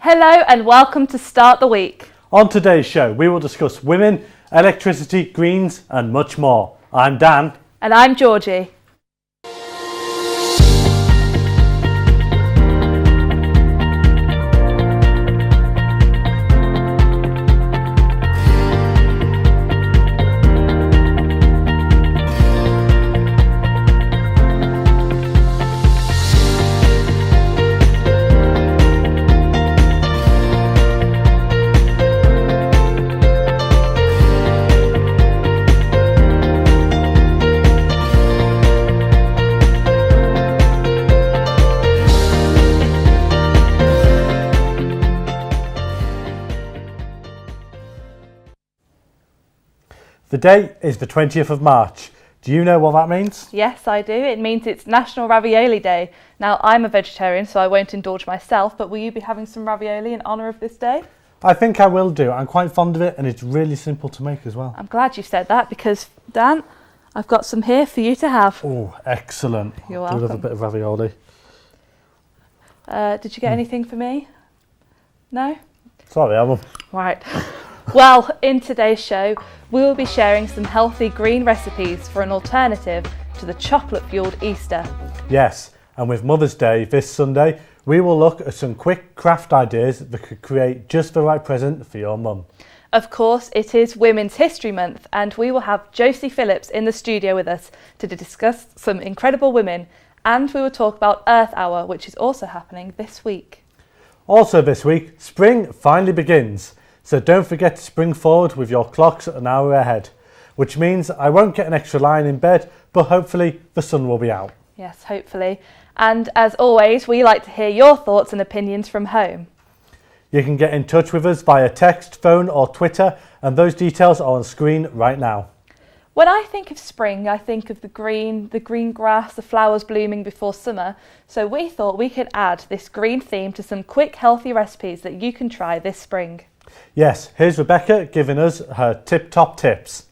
Hello and welcome to Start the Week. On today's show, we will discuss women, electricity, greens and much more. I'm Dan. And I'm Georgie. The date is the 20th of March. Do you know what that means? Yes, I do. It means it's National Ravioli Day. Now, I'm a vegetarian, so I won't indulge myself, but will you be having some ravioli in honour of this day? I think I will do. I'm quite fond of it and it's really simple to make as well. I'm glad you said that because, Dan, I've got some here for you to have. Oh, excellent. You're I do love a welcome. bit of ravioli. Did you get anything for me? No? Sorry, I will. Right. Well, in today's show, we will be sharing some healthy green recipes for an alternative to the chocolate-fueled Easter. Yes, and with Mother's Day this Sunday, we will look at some quick craft ideas that could create just the right present for your mum. Of course, it is Women's History Month, and we will have Josie Phillips in the studio with us to discuss some incredible women, and we will talk about Earth Hour, which is also happening this week. Also this week, spring finally begins. So don't forget to spring forward with your clocks an hour ahead, which means I won't get an extra line in bed, but hopefully the sun will be out. Yes, hopefully. And as always, we like to hear your thoughts and opinions from home. You can get in touch with us via text, phone or Twitter, and those details are on screen right now. When I think of spring, I think of the green grass, the flowers blooming before summer. So we thought we could add this green theme to some quick, healthy recipes that you can try this spring. Yes, here's Rebecca giving us her tip-top tips.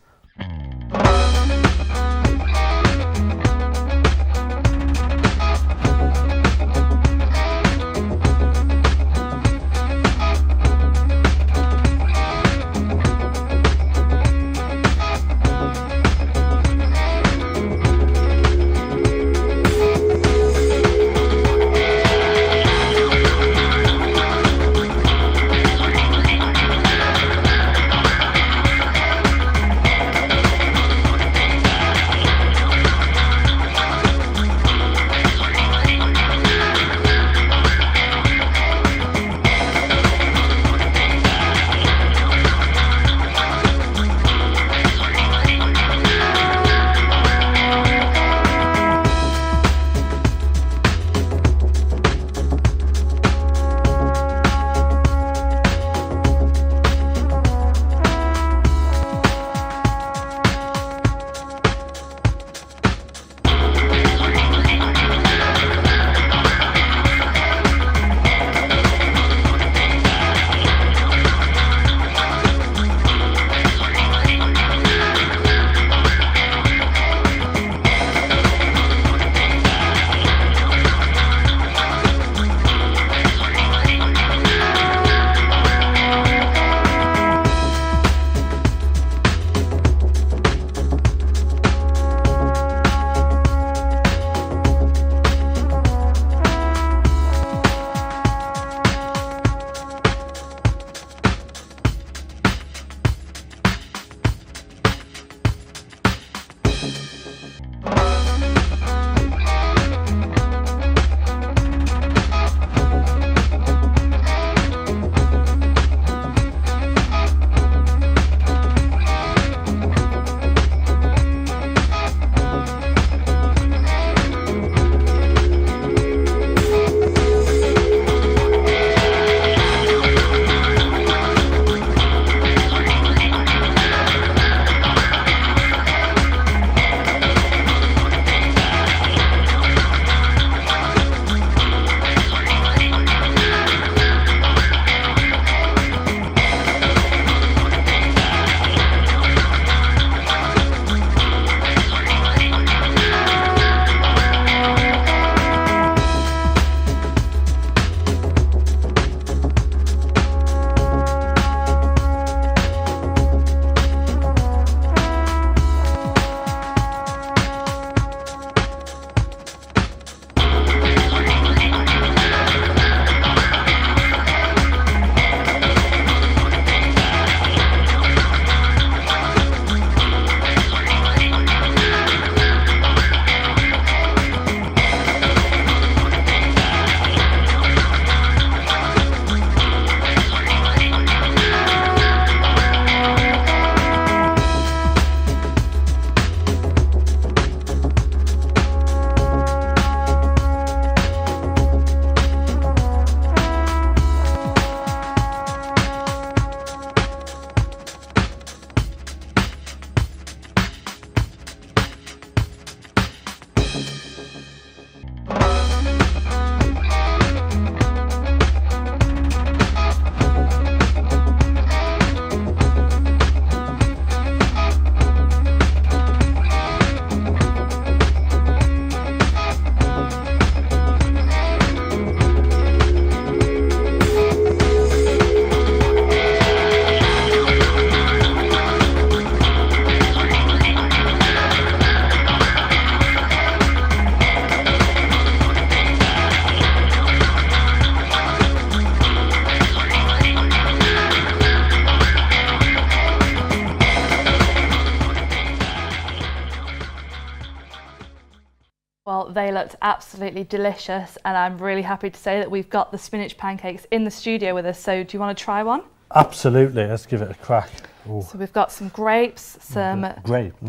they looked absolutely delicious, and I'm really happy to say that we've got the spinach pancakes in the studio with us. So do you want to try one? Absolutely, let's give it a crack. Ooh. So we've got some grapes, some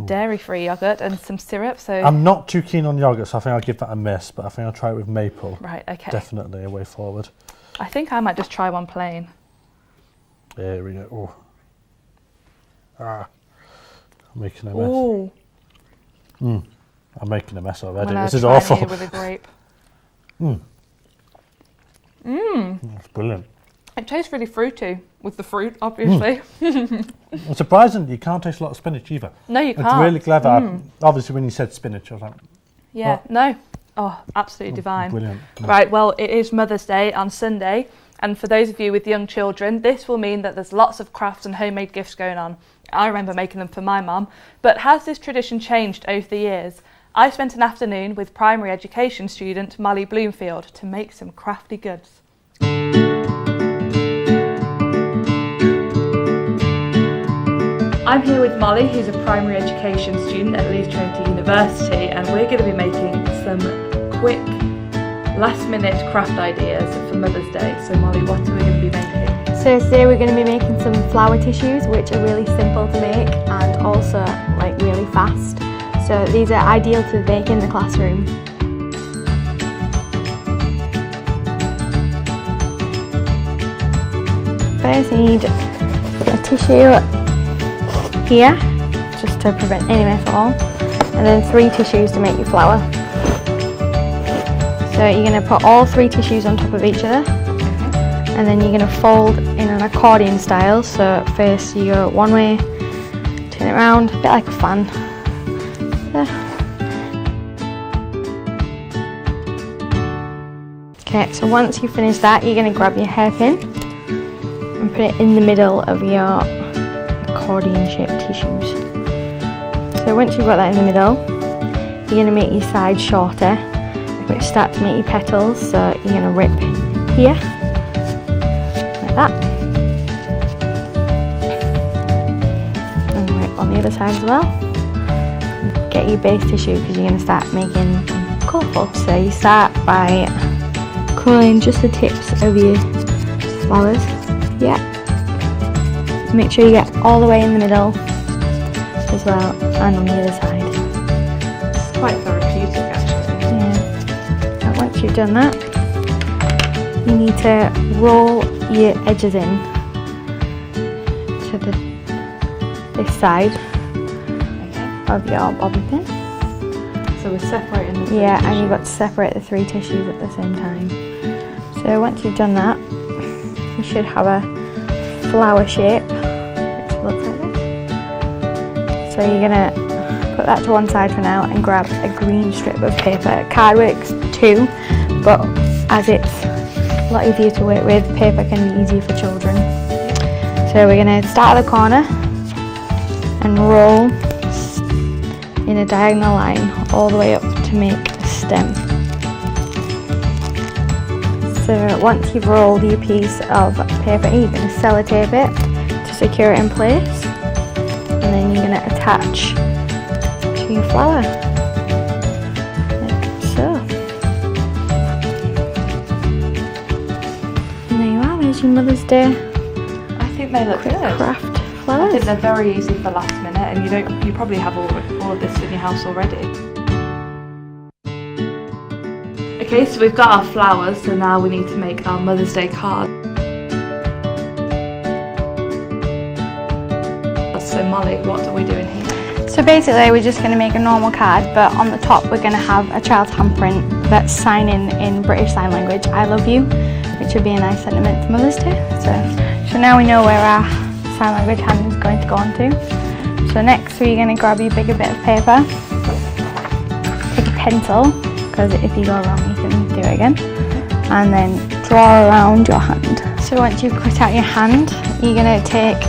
dairy-free yoghurt and some syrup. So I'm not too keen on yoghurt, so I think I'll give that a miss, but I think I'll try it with maple. Right, okay. Definitely a way forward. I think I might just try one plain. There we go. Ooh. I'm making a mess. Ooh. I'm making a mess already. This is awful. With a grape. That's brilliant. It tastes really fruity with the fruit, obviously. It's surprising you can't taste a lot of spinach either. No, you can't. It's really clever. Obviously, when you said spinach, I was like, yeah, what? no. Oh, absolutely divine. Brilliant. Right, well, it is Mother's Day on Sunday, and for those of you with young children, this will mean that there's lots of crafts and homemade gifts going on. I remember making them for my mum, but has this tradition changed over the years? I spent an afternoon with primary education student Molly Bloomfield to make some crafty goods. I'm here with Molly, who's a primary education student at Leeds Trinity University, and we're going to be making some quick, last-minute craft ideas for Mother's Day. So Molly, what are we going to be making? So today we're going to be making some flower tissues, which are really simple to make and also like really fast. So these are ideal to bake in the classroom. First you need a tissue here, just to prevent any mess at all, and then 3 tissues to make your flower. So you're going to put all 3 tissues on top of each other, and then you're going to fold in an accordion style. So first you go one way, turn it around, a bit like a fan. Okay, so once you finish that, you're going to grab your hairpin and put it in the middle of your accordion shaped tissues. So once you've got that in the middle, you're going to make your sides shorter, which start to make your petals. So you're going to rip here, like that, and rip on the other side as well. Get your base tissue because you're going to start making some colourful. So you start by curling just the tips of your flowers. Yeah. Make sure you get all the way in the middle as well, and on the other side. It's quite therapeutic actually. Yeah. And once you've done that, you need to roll your edges in to this side of your bobby pin. So we're separating the 3 Yeah, tissues. and you've got to separate the 3 tissues at the same time. So once you've done that, you should have a flower shape, which looks like this. So you're going to put that to one side for now and grab a green strip of paper. Card works too, but as it's a lot easier to work with, paper can be easier for children. So we're going to start at the corner and roll in a diagonal line all the way up to make a stem. So once you've rolled your piece of paper, you're going to sellotape it to secure it in place, and then you're going to attach to your flower, like so. And there you are, there's your Mother's Day I think they look quick good. craft I flowers. think they're very easy for last minute, and you probably have all of this in your house already. Okay, so we've got our flowers, so now we need to make our Mother's Day card. So Molly, what are we doing here? So basically we're just going to make a normal card, but on the top we're going to have a child's handprint that's signing in British Sign Language, I love you, which would be a nice sentiment for Mother's Day. So now we know where our sign language hand is going to go on to. So next we're going to grab your bigger bit of paper, take a pencil, because if you go wrong you can do it again, and then draw around your hand. So once you've cut out your hand, you're going to take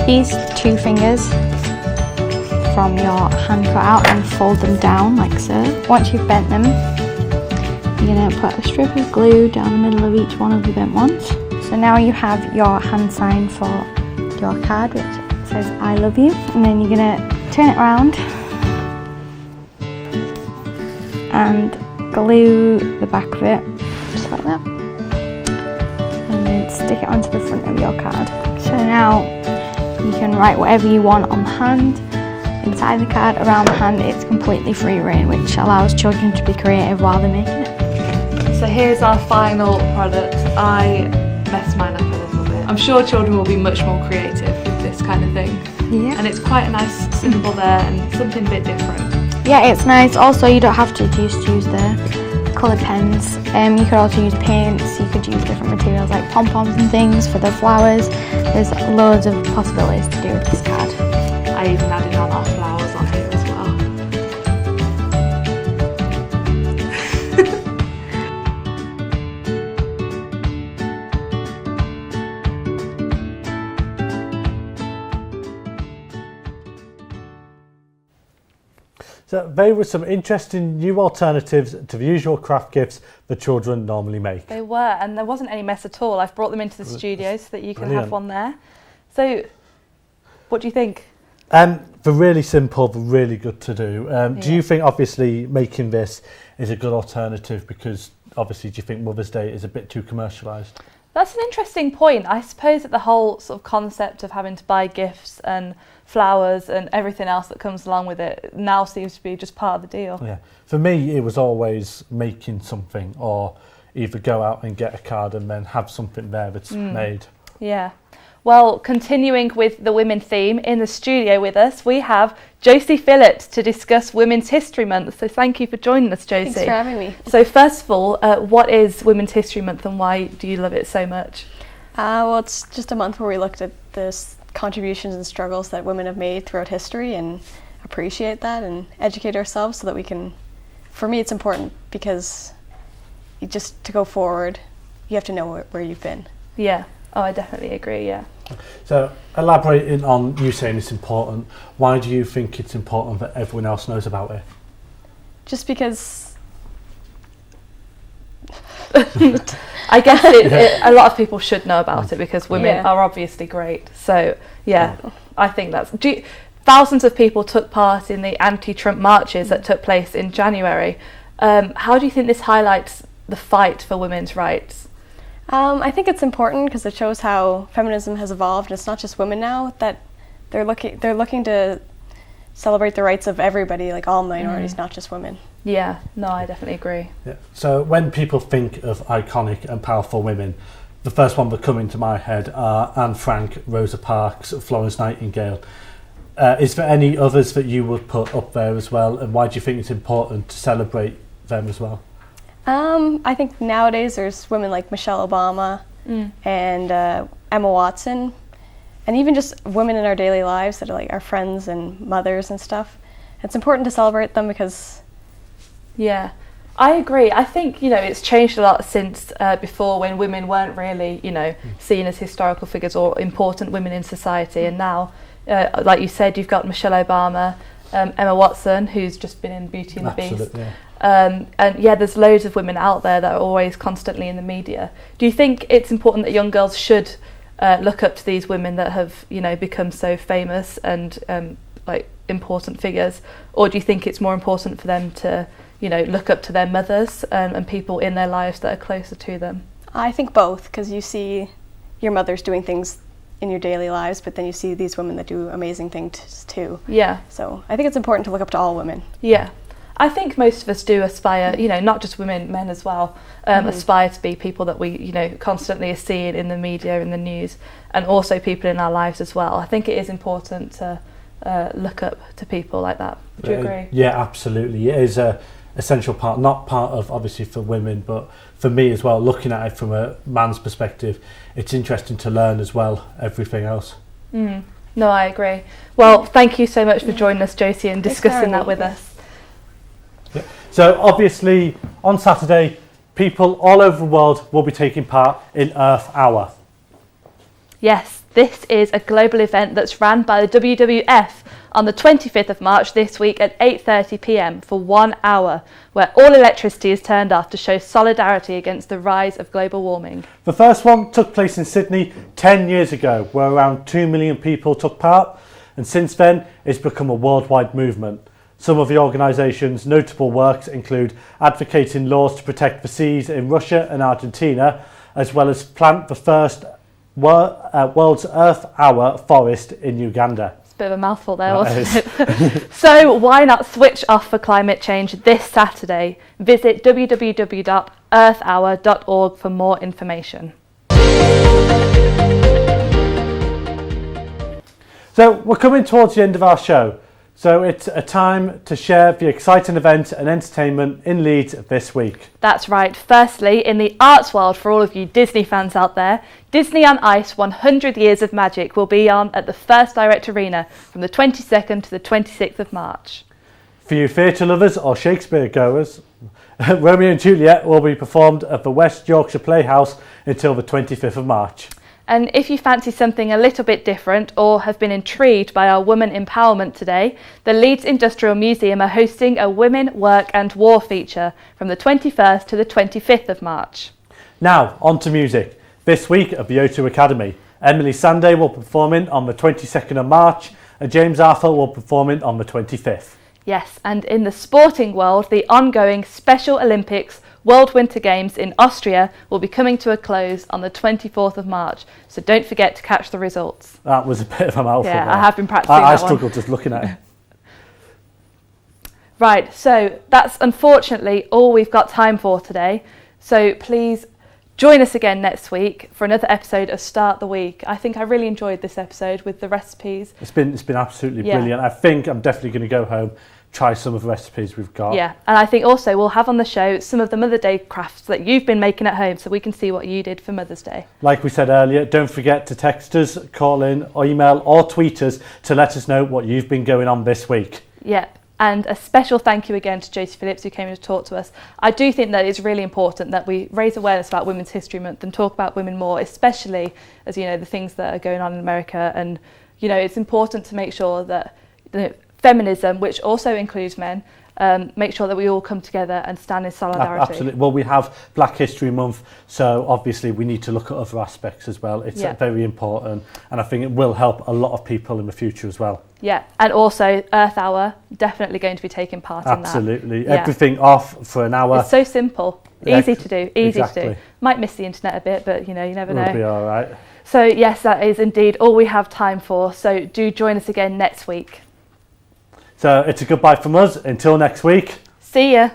these 2 fingers from your hand cut out and fold them down like so. Once you've bent them, you're going to put a strip of glue down the middle of each one of the bent ones. So now you have your hand sign for your card, which says I love you, and then you're going to turn it around and glue the back of it, just like that. And then stick it onto the front of your card. So now you can write whatever you want on the hand. Inside the card, around the hand, it's completely free rein, which allows children to be creative while they're making it. So here's our final product. I messed mine up a little bit. I'm sure children will be much more creative with this kind of thing. Yeah. And it's quite a nice symbol there and something a bit different. Yeah, it's nice. Also, you don't have to just use the coloured pens. You could also use paints. You could use different materials like pom-poms and things for the flowers. There's loads of possibilities to do with this card. I even added on our flowers on here as well. So they were some interesting new alternatives to the usual craft gifts that children normally make. They were, and there wasn't any mess at all. I've brought them into the studio so that you can Brilliant. have one there. So, what do you think? They're really simple, but really good to do. Do you think, obviously, making this is a good alternative because, obviously, do you think Mother's Day is a bit too commercialised? That's an interesting point. I suppose that the whole sort of concept of having to buy gifts and flowers and everything else that comes along with it now seems to be just part of the deal. Yeah. For me, it was always making something or either go out and get a card and then have something there that's made. Yeah. Well, continuing with the women theme, in the studio with us, we have Josie Phillips to discuss Women's History Month. So thank you for joining us, Josie. Thanks for having me. So first of all, what is Women's History Month and why do you love it so much? Well, it's just a month where we looked at the contributions and struggles that women have made throughout history and appreciate that and educate ourselves so that we can, for me it's important because just to go forward, you have to know where you've been. Yeah. Oh, I definitely agree, yeah. So, elaborating on you saying it's important, why do you think it's important that everyone else knows about it? Just because... I guess a lot of people should know about it because women are obviously great. So, yeah, I think that's... thousands of people took part in the anti-Trump marches that took place in January. How do you think this highlights the fight for women's rights? I think it's important because it shows how feminism has evolved. And it's not just women now that they're looking to celebrate the rights of everybody, like all minorities, not just women. Yeah, no, I definitely agree. Yeah. So when people think of iconic and powerful women, the first one that come into my head are Anne Frank, Rosa Parks, Florence Nightingale. Is there any others that you would put up there as well? And why do you think it's important to celebrate them as well? I think nowadays there's women like Michelle Obama and Emma Watson, and even just women in our daily lives that are like our friends and mothers and stuff. It's important to celebrate them because... Yeah, I agree. I think, it's changed a lot since before when women weren't really, seen as historical figures or important women in society. And now, like you said, you've got Michelle Obama, Emma Watson, who's just been in Beauty and the Beast. Yeah. And there's loads of women out there that are always constantly in the media. Do you think it's important that young girls should look up to these women that have, become so famous and like important figures, or do you think it's more important for them to, look up to their mothers and people in their lives that are closer to them? I think both, because you see your mothers doing things in your daily lives, but then you see these women that do amazing things too. Yeah. So I think it's important to look up to all women. Yeah. I think most of us do aspire, not just women, men as well, aspire to be people that we, constantly are seeing in the media, in the news, and also people in our lives as well. I think it is important to look up to people like that. Do you agree? Yeah, absolutely. It is a essential part, not part of obviously for women, but for me as well, looking at it from a man's perspective, it's interesting to learn as well, everything else. No, I agree. Well, thank you so much for joining us, Josie, and discussing that with us. Yeah. So obviously on Saturday, people all over the world will be taking part in Earth Hour. Yes, this is a global event that's run by the WWF on the 25th of March this week at 8:30 p.m. for 1 hour, where all electricity is turned off to show solidarity against the rise of global warming. The first one took place in Sydney 10 years ago, where around 2 million people took part, and since then it's become a worldwide movement. Some of the organisation's notable works include advocating laws to protect the seas in Russia and Argentina, as well as plant the first World's Earth Hour forest in Uganda. It's a bit of a mouthful there, wasn't it? So why not switch off for climate change this Saturday? Visit www.earthhour.org for more information. So we're coming towards the end of our show. So it's a time to share the exciting events and entertainment in Leeds this week. That's right. Firstly, in the arts world, for all of you Disney fans out there, Disney on Ice 100 Years of Magic will be on at the First Direct Arena from the 22nd to the 26th of March. For you theatre lovers or Shakespeare goers, Romeo and Juliet will be performed at the West Yorkshire Playhouse until the 25th of March. And if you fancy something a little bit different or have been intrigued by our women empowerment today, the Leeds Industrial Museum are hosting a Women, Work and War feature from the 21st to the 25th of March. Now, on to music. This week at the O2 Academy, Emily Sandé will be performing on the 22nd of March and James Arthur will be performing on the 25th. Yes, and in the sporting world, the ongoing Special Olympics World Winter Games in Austria will be coming to a close on the 24th of March, so don't forget to catch the results. That was a bit of a mouthful. Yeah, there. I have been practicing I that struggled one. just looking at it. Right, so that's unfortunately all we've got time for today. So please join us again next week for another episode of Start the Week. I think I really enjoyed this episode with the recipes. It's been absolutely brilliant. I think I'm definitely going to go home, try some of the recipes we've got. Yeah, and I think also we'll have on the show some of the Mother's Day crafts that you've been making at home so we can see what you did for Mother's Day. Like we said earlier, don't forget to text us, call in, or email or tweet us to let us know what you've been going on this week. Yeah, and a special thank you again to Josie Phillips who came in to talk to us. I do think that it's really important that we raise awareness about Women's History Month and talk about women more, especially as you know the things that are going on in America, and you know it's important to make sure that feminism, which also includes men, make sure that we all come together and stand in solidarity. Absolutely. Well, we have Black History Month, so obviously we need to look at other aspects as well. It's very important, and I think it will help a lot of people in the future as well. Yeah, and also Earth Hour, definitely going to be taking part in that. Absolutely. Everything off for an hour. It's so simple, easy to do, easy exactly. to do. Might miss the internet a bit, but you know, you never know. We'll be all right. So yes, that is indeed all we have time for. So do join us again next week. So it's a goodbye from us. Until next week. See ya.